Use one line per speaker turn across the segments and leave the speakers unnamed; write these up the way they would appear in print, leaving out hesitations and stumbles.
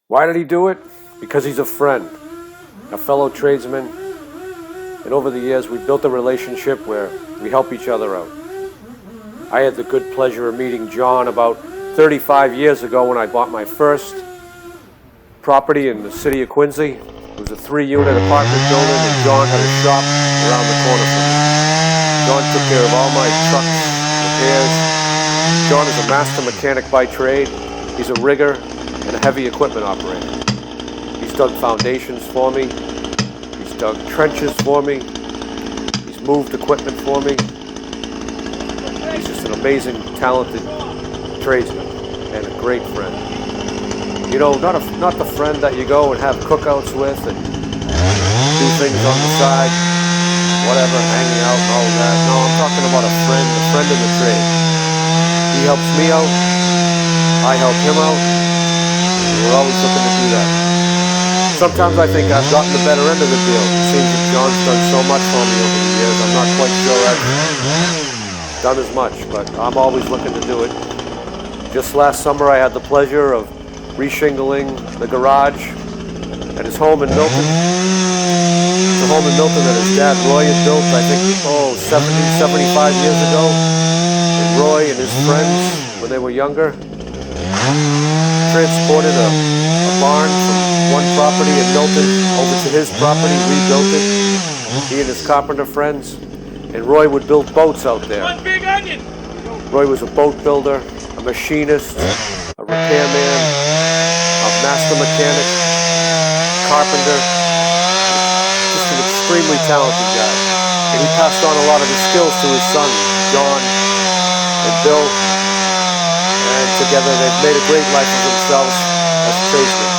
Why did he do it? Because he's a friend, a fellow tradesman, and over the years we built a relationship where we help each other out. I had the good pleasure of meeting John about 35 years ago when I bought my first property in the city of Quincy. It was a 3-unit apartment building, and John had a shop around the corner from me. John took care of all my trucks, repairs. John is a master mechanic by trade. He's a rigger and a heavy equipment operator. He's dug foundations for me. He's dug trenches for me. He's moved equipment for me. He's just an amazing, talented tradesman and a great friend. You know, not the friend that you go and have cookouts with and do things on the side, whatever, hanging out and all of that. No, I'm talking about a friend in the trade. He helps me out. I help him out. We're always looking to do that. Sometimes I think I've gotten the better end of the deal. It seems that John's done so much for me over the years. I'm not quite sure I've done as much, but I'm always looking to do it. Just last summer I had the pleasure of reshingling the garage at his home in Milton. It's a home in Milton that his dad Roy had built, I think, 75 years ago. And Roy and his friends, when they were younger, transported a barn from one property in Milton over to his property, rebuilt it, he and his carpenter friends, and Roy would build boats out there.
One big onion.
Roy was a boat builder, a machinist, a repairman, a master mechanic, carpenter, just an extremely talented guy. And he passed on a lot of his skills to his son, John and Bill, and together they've made a great life of themselves as tradesmen.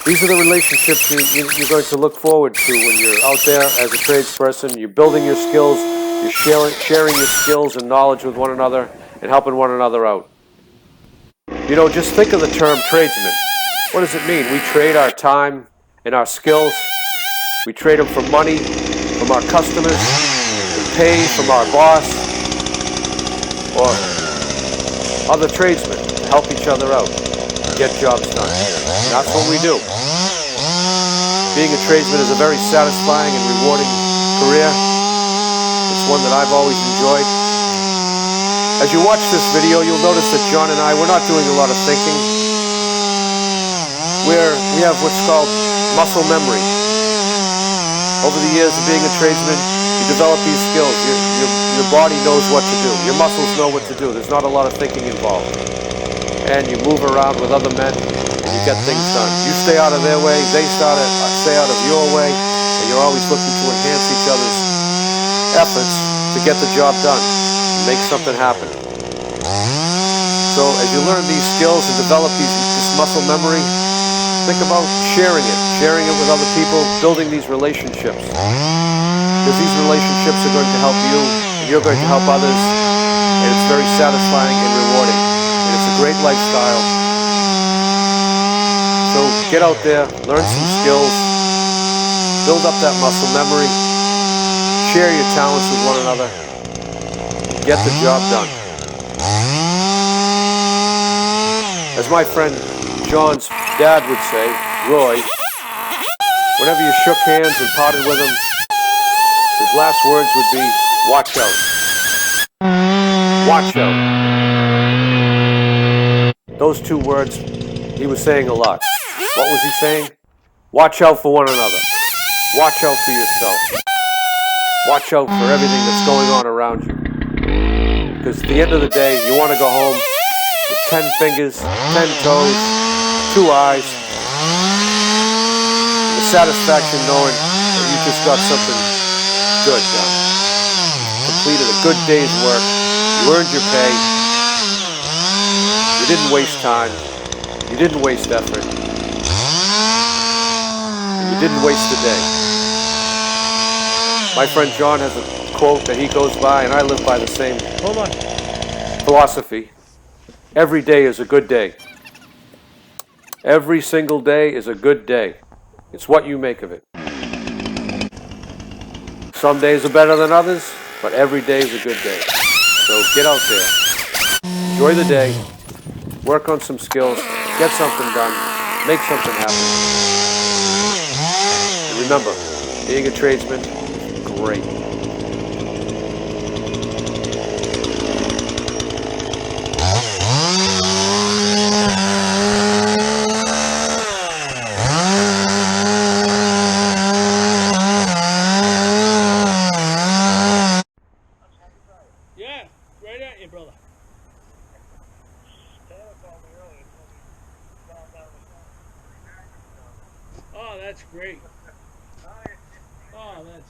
These are the relationships you're going to look forward to when you're out there as a tradesperson. You're building your skills, you're sharing your skills and knowledge with one another and helping one another out. You know, just think of the term tradesman. What does it mean? We trade our time and our skills. We trade them for money from our customers, and pay from our boss, or other tradesmen to help each other out, get jobs done. And that's what we do. Being a tradesman is a very satisfying and rewarding career. It's one that I've always enjoyed. As you watch this video, you'll notice that John and I, we're not doing a lot of thinking. We have what's called muscle memory. Over the years of being a tradesman, you develop these skills. Your body knows what to do. Your muscles know what to do. There's not a lot of thinking involved. And you move around with other men, and you get things done. You stay out of their way, they stay out of your way, and you're always looking to enhance each other's efforts to get the job done, and make something happen. So as you learn these skills and develop this muscle memory, think about sharing it with other people, building these relationships. Because these relationships are going to help you, and you're going to help others, and it's very satisfying and rewarding. And it's a great lifestyle. So get out there, learn some skills, build up that muscle memory, share your talents with one another, and get the job done. As my friend John's dad would say, Roy, whenever you shook hands and parted with him, his last words would be, watch out. Watch out. Those two words, he was saying a lot. What was he saying? Watch out for one another. Watch out for yourself. Watch out for everything that's going on around you. Because at the end of the day, you want to go home with 10 fingers, 10 toes, 2 eyes, the satisfaction knowing that you just got something good done. Completed a good day's work. You earned your pay. You didn't waste time. You didn't waste effort. And you didn't waste the day. My friend John has a quote that he goes by, and I live by the same philosophy. Every day is a good day. Every single day is a good day. It's what you make of it. Some days are better than others, but every day is a good day. So get out there. Enjoy the day. work on some skills, get something done, make something happen. And remember, being a tradesman is great.
Yeah, right at you, brother. Oh, that's great. Oh, that's